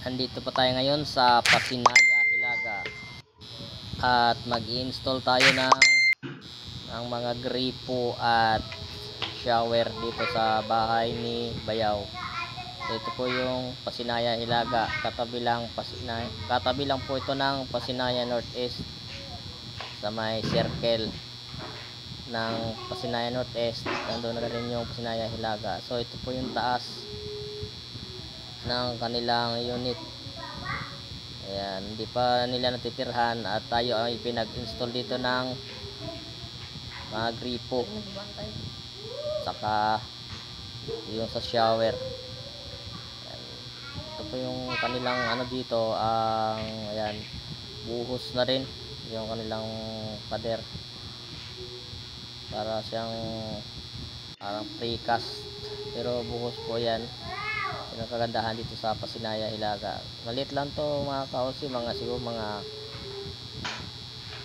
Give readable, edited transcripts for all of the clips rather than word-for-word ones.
Andito pa tayo ngayon sa Pasinaya, Hilaga, at mag-install tayo ng mga gripo at shower dito sa bahay ni Bayaw. So, ito po yung Pasinaya, Hilaga, katabi lang po ito ng Pasinaya Northeast, sa may circle ng Pasinaya Northeast. Nandoon na rin yung Pasinaya, Hilaga. So ito po yung taas ng kanilang unit. Ayan, hindi pa nila natitirhan at tayo ay pinag-install dito ng mga gripo saka yung sa shower. Ayan, ito po yung kanilang ano dito, ang ayan, buhos na rin yung kanilang pader para siyang parang precast, pero buhos po yan. Yung kagandahan dito sa Pasinaya, Hilaga. Maliit lang to mga kaosi, mga siguro mga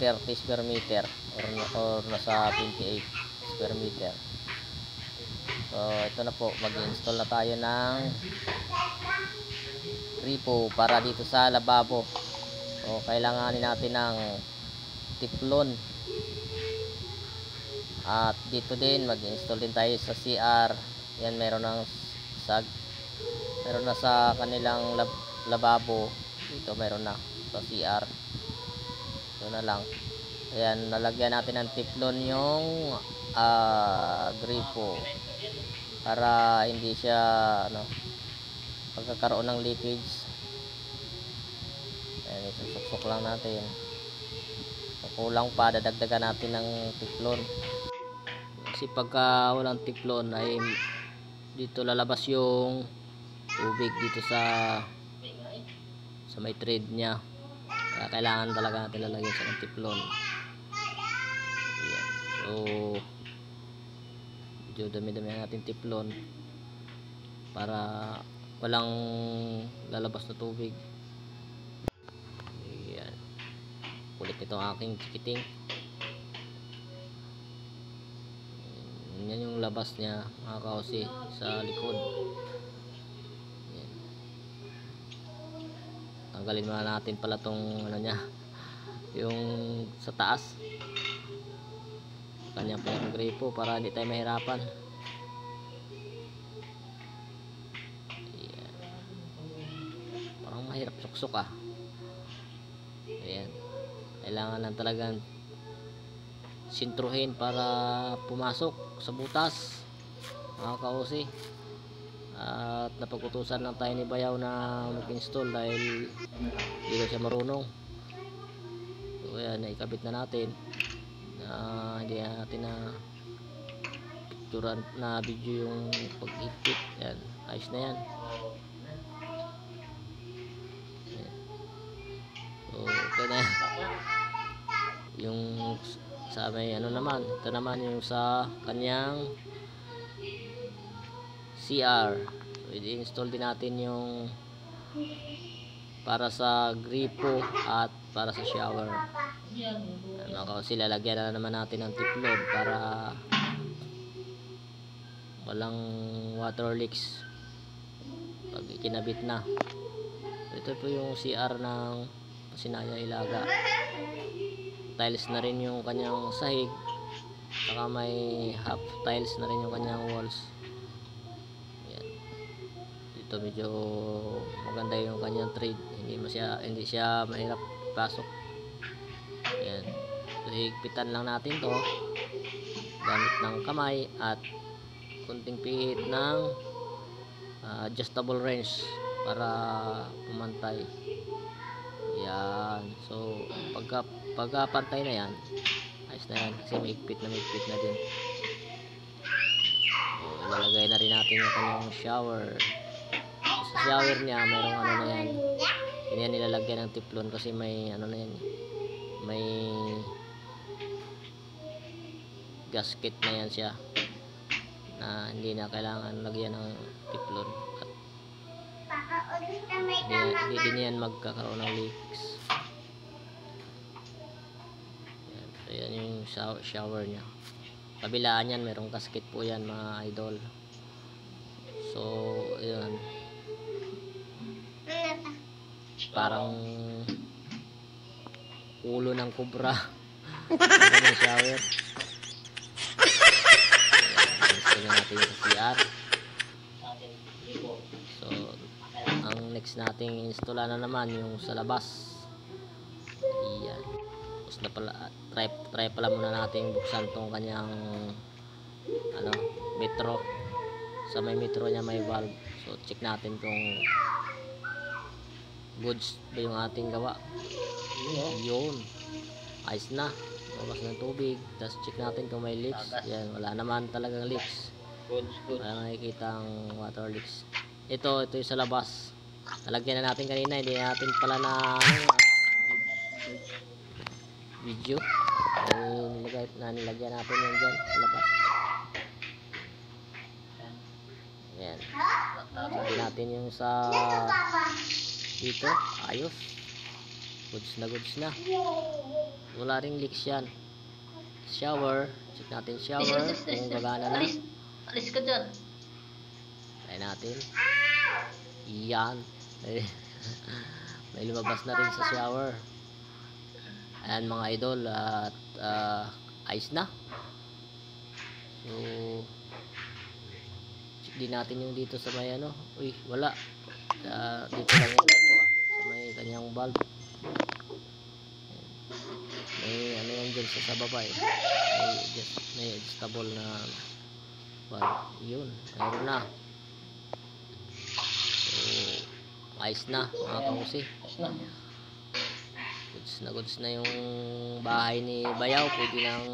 30 square meter or nasa 28 square meter. So ito na po, mag-install na tayo ng gripo para dito sa lababo. So kailanganin natin ng tiplon, at dito din mag-install din tayo sa CR. Yan, meron na sa kanilang lababo. Dito meron na sa CR. Ito na lang. Ayan, nalagyan natin ng tiplon yung gripo para hindi siya pagkakaroon ng leakage. Ayan, isusuksok lang natin. Kung kulang pa, dadagdagan natin ng tiplon. Kasi pagka walang tiplon ay dito lalabas yung tubig dito sa may thread nya, kaya kailangan talaga natin lalagyan siya ng tiplon. Ayan. So medyo dami-dami natin tiplon para walang lalabas na tubig. Ayan, kulit nito ang aking chikiting. Yan yung labas niya mga kaosi sa likod. Yan. Tanggalin muna natin pala tong ano niya, yung sa taas kanyang pinag-gripo para hindi tayo mahirapan. Ayan. Parang mahirap suksok Ayan. Kailangan lang talagang sintruhin para pumasok sa butas mga kaosi. At napag-utusan lang tayo ni Bayaw na mag-install dahil hindi na siya marunong. So ayan, naikabit na natin. Hindi natin na picturean na video yung pag-higpit. Ayan, ayos na yan. Ayan. So okay na yan. Yung sa may ano naman, ito naman yung sa kanyang CR. So i-install din natin yung para sa gripo at para sa shower. Kasi lalagyan na naman natin ng tiplon para walang water leaks pag ikinabit na. Ito po yung CR ng Pasinaya, Hilaga. Tiles na rin yung kanyang sahig, saka may half tiles na rin yung kanyang walls. Ayan. Dito medyo maganda yung kanyang thread, hindi siya mahirap pasok. Ayan. So higpitan lang natin to gamit ng kamay at kunting pihit ng adjustable wrench para pumantay. Yan. So pagka pantay na yan, ayos na yan kasi mahigpit na din. So ilalagay na rin natin yung kanyang shower. Sa shower niya mayroong ano na yan, hindi yan nilalagyan ng tiplon kasi may ano na yan, may gasket na yan siya na hindi na kailangan lagyan ng tiplon at hindi din yan magkakaroon ng leaks. Yan. So yan yung shower nya. Kabilaan yan mayroong gasket po yan mga idol. So yun, parang ulo ng kubra. Ano yung shower. Ayan, natin yung CR. So, ang next nating installa na naman yung sa labas. Ayan. Tapos na pala, try pala muna natin buksan tong kanyang ano, metro. Sa may metro niya may valve. So, check natin kung goods ba yung ating gawa. Yun. Ayos na. Labas ng tubig. Tapos check natin kung may leaks. Yan, wala naman talagang leaks. Wala nakikita ang water leaks. Ito yung sa labas. Nalagyan na natin kanina. Hindi natin pala na video. Nilagyan natin yan dyan sa labas. Ayan. Lagyan natin yung sa dito. Ayos. Goods na. Wala ring leaks yan. Shower. Check natin shower. Kung gagana na. Alis ka dyan. Try natin. Yan. May lumabas na rin sa shower. Ayan mga idol. At ayos na. So check din natin yung dito sa may ano. Uy, wala. Dito lang yung sa may kanyang valve. May ano yan dyan sa baba eh. May adjustable na valve. Yun, mayroon na. So ayos na mga kamusi. Goods na yung bahay ni Bayaw. Pwede nang